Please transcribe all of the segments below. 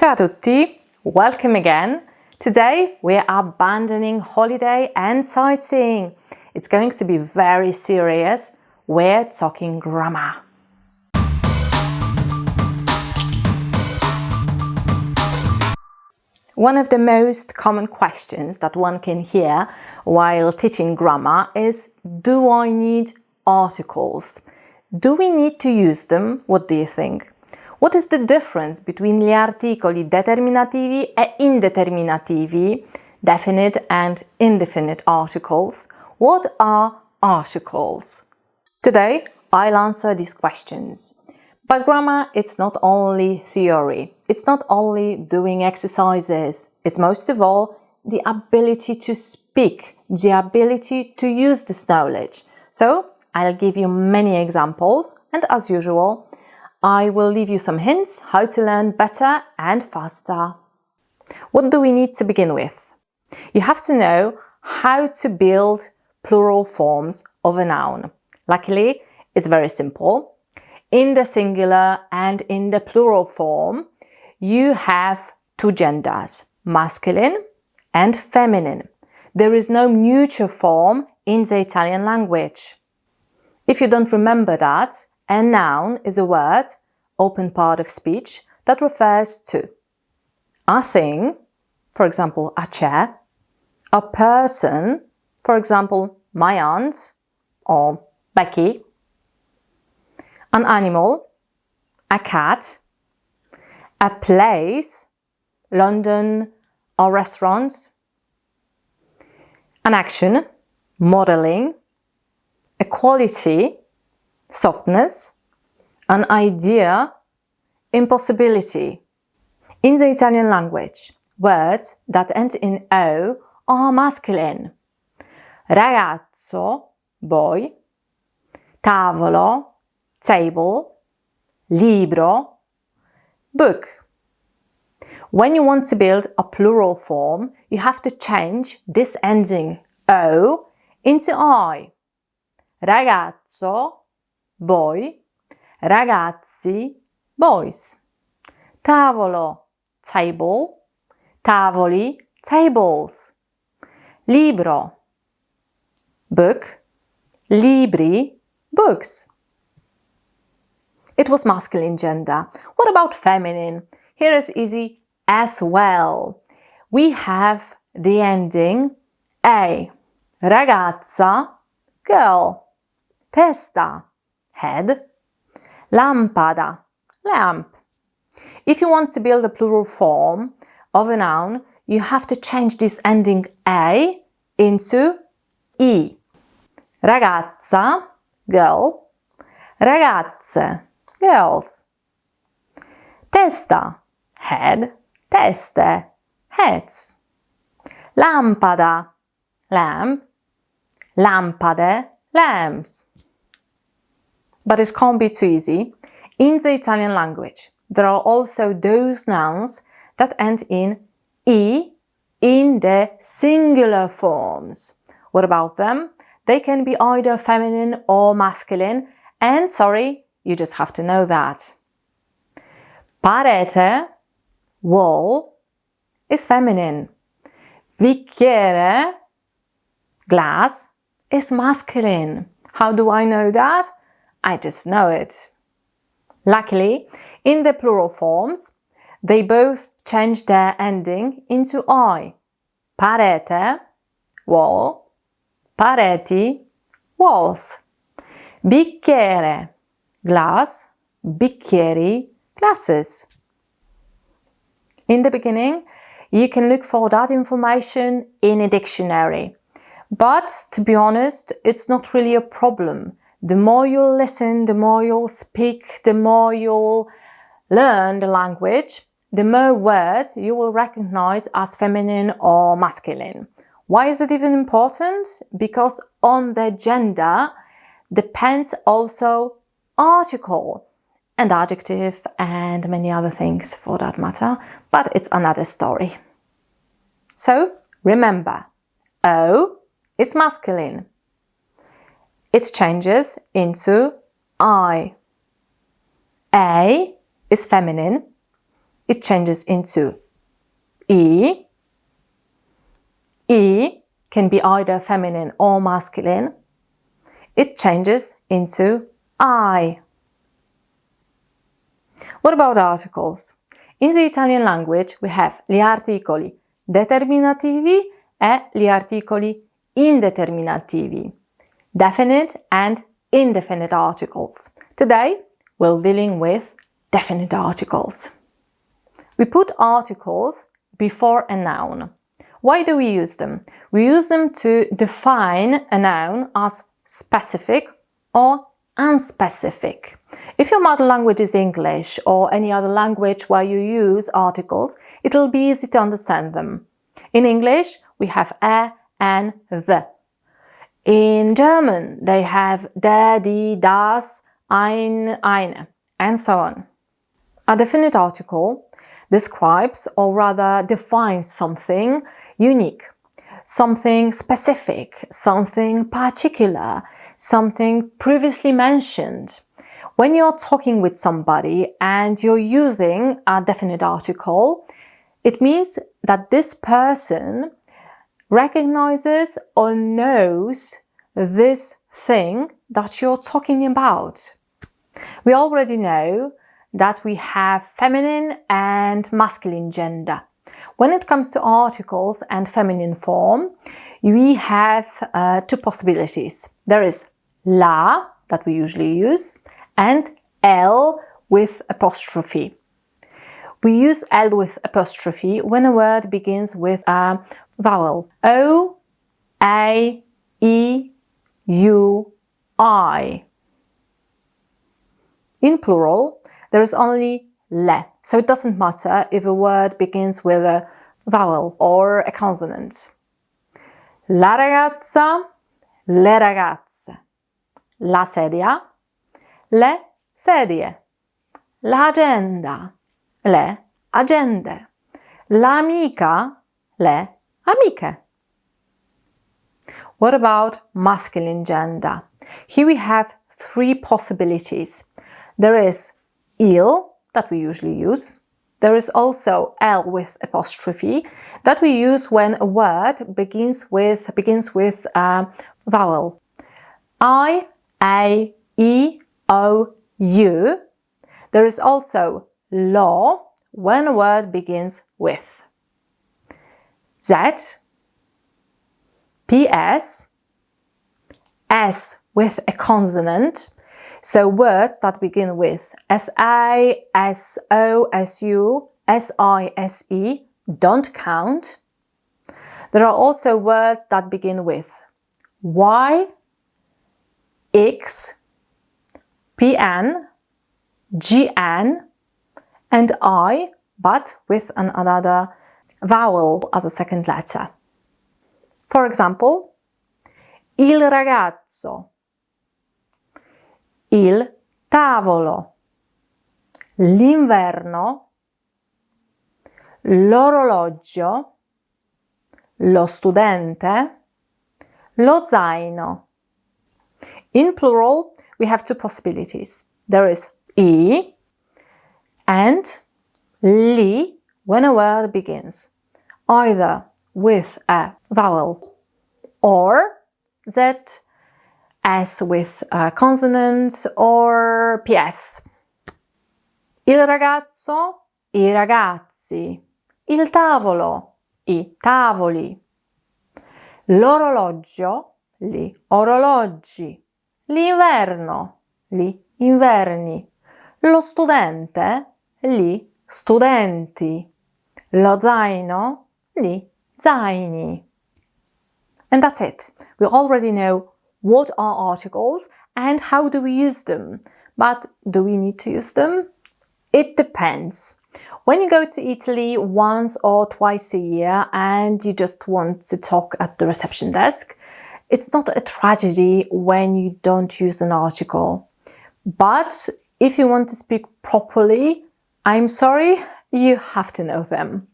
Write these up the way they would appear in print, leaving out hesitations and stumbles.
Ciao a tutti, welcome again. Today we are abandoning holiday and sightseeing. It's going to be very serious. We're talking grammar. One of the most common questions that one can hear while teaching grammar is, do I need articles? Do we need to use them? What do you think? What is the difference between gli articoli determinativi e indeterminativi, definite and indefinite articles? What are articles? Today, I'll answer these questions. But grammar, it's not only theory. It's not only doing exercises. It's most of all the ability to speak, the ability to use this knowledge. So, I'll give you many examples, and as usual, I will leave you some hints how to learn better and faster. What do we need to begin with? You have to know how to build plural forms of a noun. Luckily, it's very simple. In the singular and in the plural form, you have two genders, masculine and feminine. There is no neuter form in the Italian language. If you don't remember that, a noun is a word, open part of speech, that refers to a thing, for example, a chair, a person, for example, my aunt or Becky, an animal, a cat, a place, London or restaurant, an action, modeling, a quality, softness, an idea, impossibility. In the Italian language, words that end in O are masculine. Ragazzo, boy, tavolo, table, libro, book. When you want to build a plural form, you have to change this ending O into I. Ragazzo, boy, ragazzi, boys. Tavolo, table, tavoli, tables. Libro, book, libri, books. It was masculine gender. What about feminine? Here is easy as well. We have the ending A. Ragazza, girl. Testa, head. Lampada, lamp. If you want to build a plural form of a noun, you have to change this ending A into I. Ragazza, girl. Ragazze, girls. Testa, head. Teste, heads. Lampada, lamp. Lampade, lamps. But it can't be too easy. In the Italian language, there are also those nouns that end in I in the singular forms. What about them? They can be either feminine or masculine, and sorry, you just have to know that. Parete, wall, is feminine. Bicchiere, glass, is masculine. How do I know that? I just know it. Luckily, in the plural forms, they both change their ending into I. Parete, wall, pareti, walls. Bicchiere, glass, bicchieri, glasses. In the beginning, you can look for that information in a dictionary. But, to be honest, it's not really a problem. The more you listen, the more you'll speak, the more you'll learn the language, the more words you will recognize as feminine or masculine. Why is it even important? Because on the gender depends also article and adjective and many other things for that matter, but it's another story. So, remember, O is masculine. It changes into I. A is feminine. it changes into E. E can be either feminine or masculine. It changes into I. What about articles? In the Italian language we have gli articoli determinativi e gli articoli indeterminativi, definite and indefinite articles. Today we're dealing with definite articles. We put articles before a noun. Why do we use them? We use them to define a noun as specific or unspecific. If your mother language is English or any other language where you use articles, it will be easy to understand them. In English, we have and the. In German, they have der, die, das, ein, eine, and so on. A definite article describes or rather defines something unique, something specific, something particular, something previously mentioned. When you're talking with somebody and you're using a definite article, it means that this person recognizes or knows this thing that you're talking about. We already know that we have feminine and masculine gender. When it comes to articles and feminine form, we have two possibilities. There is la, that we usually use, and l with apostrophe. We use l with apostrophe when a word begins with a vowel. O, A, E, U, I. In plural, there is only le, so it doesn't matter if a word begins with a vowel or a consonant. La ragazza, le ragazze. La sedia, le sedie. L'agenda, le agende. L'amica, le amiche. What about masculine gender? Here we have three possibilities. There is il, that we usually use. There is also l with apostrophe, that we use when a word begins with a vowel. I, A, E, O, U. There is also law when a word begins with Z, PS, S with a consonant. So words that begin with SA, SO, SU, SI, SE don't count. There are also words that begin with Y, X, PN, GN, and I, but with another vowel as a second letter. For example, il ragazzo, il tavolo, l'inverno, l'orologio, lo studente, lo zaino. In plural, we have two possibilities. There is I and li when a word begins, either with a vowel or Z, S with a consonant, or PS. Il ragazzo, i ragazzi. Il tavolo, i tavoli. L'orologio, gli orologi. L'inverno, gli inverni. Lo studente, gli studenti. Lo zaino, gli zaini. And that's it. We already know what are articles and how do we use them. But do we need to use them? It depends. When you go to Italy once or twice a year and you just want to talk at the reception desk, it's not a tragedy when you don't use an article. But if you want to speak properly, I'm sorry, you have to know them.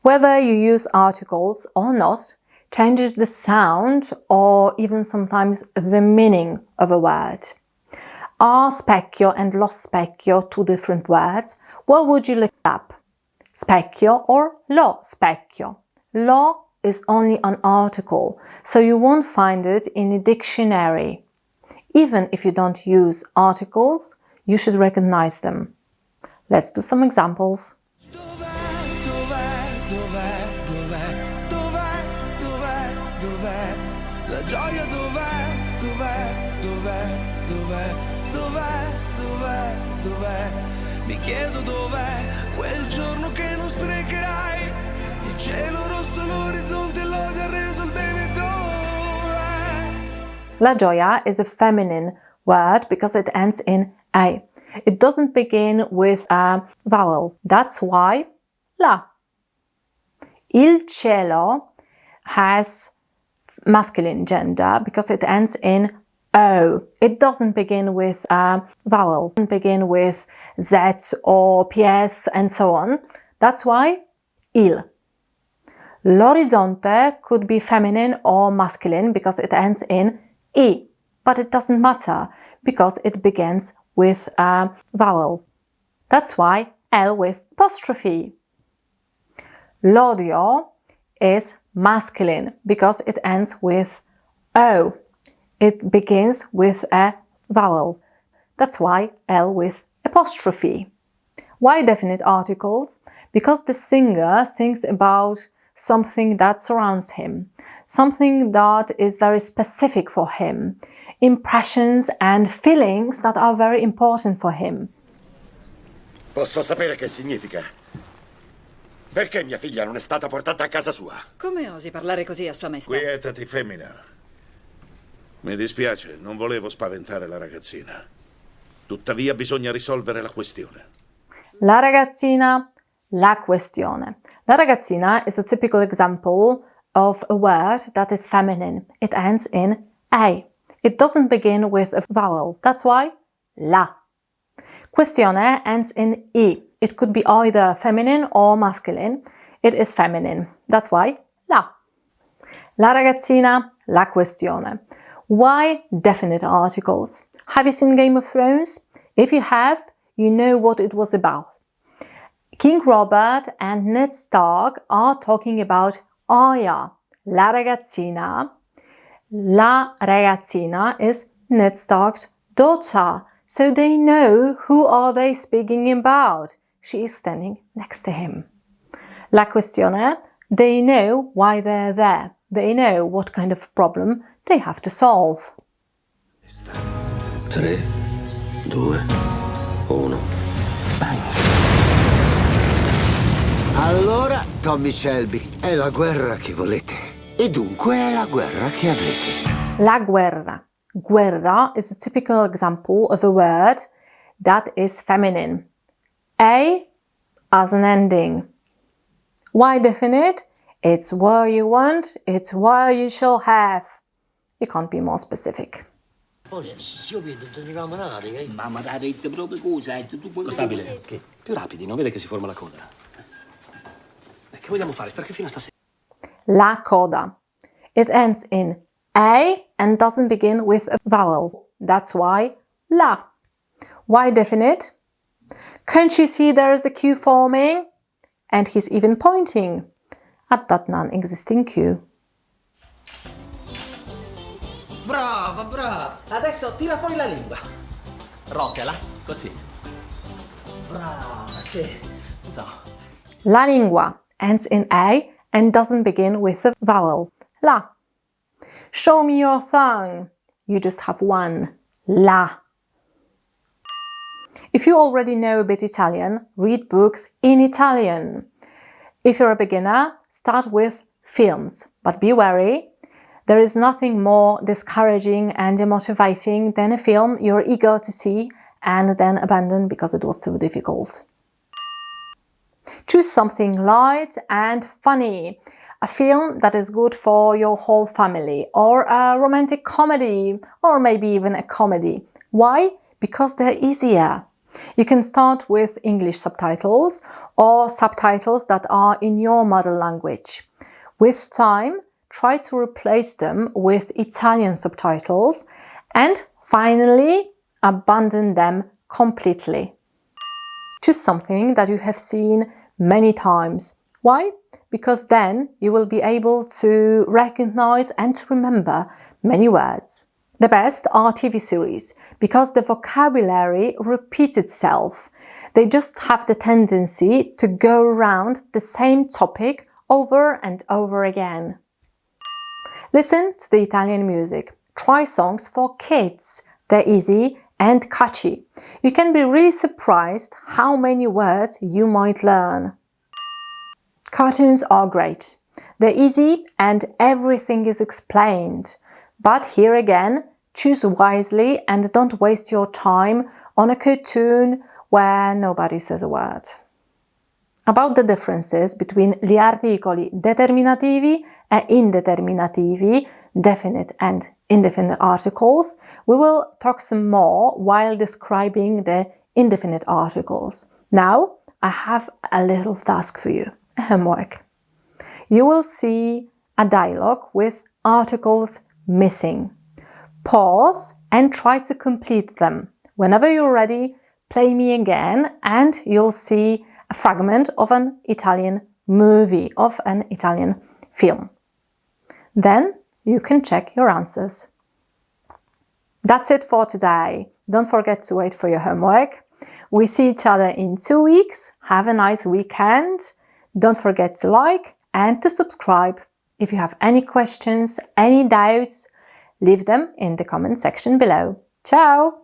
Whether you use articles or not changes the sound or even sometimes the meaning of a word. Are specchio and lo specchio two different words? What would you look up? Specchio or lo specchio? Lo is only an article, so you won't find it in a dictionary. Even if you don't use articles, you should recognize them. Let's do some examples. La gioia dov'è? Mi chiedo dov'è quel giorno che non sprecherai. Il cielo rosso, l'orizzonte, l'odio ha reso il bene dov'è? La gioia is a feminine word because it ends in a. It doesn't begin with a vowel. That's why la. Il cielo has masculine gender because it ends in O. It doesn't begin with a vowel. It doesn't begin with Z or PS and so on. That's why il. L'orizzonte could be feminine or masculine because it ends in I. But it doesn't matter because it begins with a vowel. That's why L with apostrophe. L'odio is masculine because it ends with O. It begins with a vowel. That's why L with apostrophe. Why definite articles? Because the singer sings about something that surrounds him, something that is very specific for him, impressions and feelings that are very important for him. Posso sapere che significa? Perché mia figlia non è stata portata a casa sua? Come osi parlare così a Sua Maestà? Quietati, femmina. Mi dispiace, non volevo spaventare la ragazzina. Tuttavia bisogna risolvere la questione. La ragazzina, la questione. La ragazzina is a typical example of a word that is feminine. It ends in a. It doesn't begin with a vowel. That's why la. Questione ends in I. It could be either feminine or masculine. It is feminine. That's why la. La ragazzina, la questione. Why definite articles? Have you seen Game of Thrones? If you have, you know what it was about. King Robert and Ned Stark are talking about Arya, la ragazzina. La ragazzina is Ned Stark's daughter, so they know who are they speaking about. She is standing next to him. La questione, they know why they're there. They know what kind of problem they have to solve. 3, 2, 1. Bang. Allora, Tommy Shelby, è la guerra che volete. E dunque è la guerra che avete. La guerra. Guerra is a typical example of a word that is feminine. A as an ending. Why definite? It's where you want, it's where you shall have. You can't be more specific. Mamma dai, rete proprio cosa, Costabile, che? Più rapidi, non vede che si forma la coda. Che vogliamo fare? Stare fino a stasera? La coda. It ends in A and doesn't begin with a vowel. That's why la. Why definite? Can't you see there is a Q forming? And he's even pointing at that non-existing Q. Brava, brava! Adesso tira fuori la lingua. Rotela, così. Brava, sì. So. La lingua ends in A and doesn't begin with a vowel. La. Show me your tongue. You just have one. La. If you already know a bit Italian, read books in Italian. If you're a beginner, start with films, but be wary. There is nothing more discouraging and demotivating than a film you're eager to see and then abandon because it was too difficult. Choose something light and funny. A film that is good for your whole family, or a romantic comedy, or maybe even a comedy. Why? Because they're easier. You can start with English subtitles or subtitles that are in your mother language. With time, try to replace them with Italian subtitles. And finally, abandon them completely. Choose something that you have seen many times. Why? Because then you will be able to recognize and to remember many words. The best are TV series, because the vocabulary repeats itself. They just have the tendency to go around the same topic over and over again. Listen to the Italian music. Try songs for kids. They're easy and catchy. You can be really surprised how many words you might learn. Cartoons are great. They're easy and everything is explained. But here again, choose wisely and don't waste your time on a cartoon where nobody says a word. About the differences between gli articoli determinativi e indeterminativi, definite and indefinite articles, we will talk some more while describing the indefinite articles. Now, I have a little task for you, a homework. You will see a dialogue with articles missing. Pause and try to complete them. Whenever you're ready, play me again and you'll see a fragment of an Italian movie, of an Italian film. Then you can check your answers. That's it for today. Don't forget to wait for your homework. We see each other in 2 weeks. Have a nice weekend. Don't forget to like and to subscribe. If you have any questions, any doubts, leave them in the comment section below. Ciao!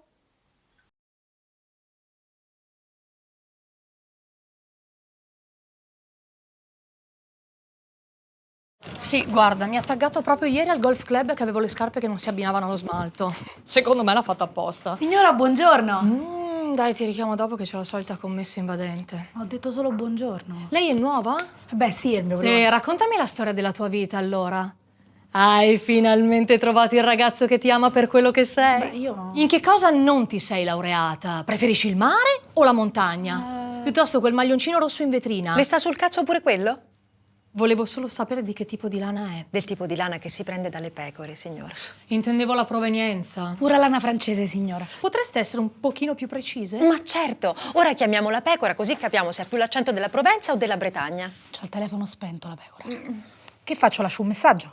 Sì, guarda, mi ha taggato proprio ieri al golf club che avevo le scarpe che non si abbinavano allo smalto. Secondo me l'ha fatto apposta. Signora, buongiorno. Dai, ti richiamo dopo che c'è la solita commessa invadente. Ho detto solo buongiorno. Lei è nuova? Beh, sì, è il mio Sì, raccontami la storia della tua vita, allora. Hai finalmente trovato il ragazzo che ti ama per quello che sei? Beh, io... In che cosa non ti sei laureata? Preferisci il mare o la montagna? Piuttosto quel maglioncino rosso in vetrina. Le sta sul cazzo pure quello? Volevo solo sapere di che tipo di lana è. Del tipo di lana che si prende dalle pecore, signora. Intendevo la provenienza. Pura lana francese, signora. Potreste essere un pochino più precise? Ma certo, ora chiamiamo la pecora così capiamo se ha più l'accento della Provenza o della Bretagna. C'ha il telefono spento, la pecora. Che faccio? Lascio un messaggio?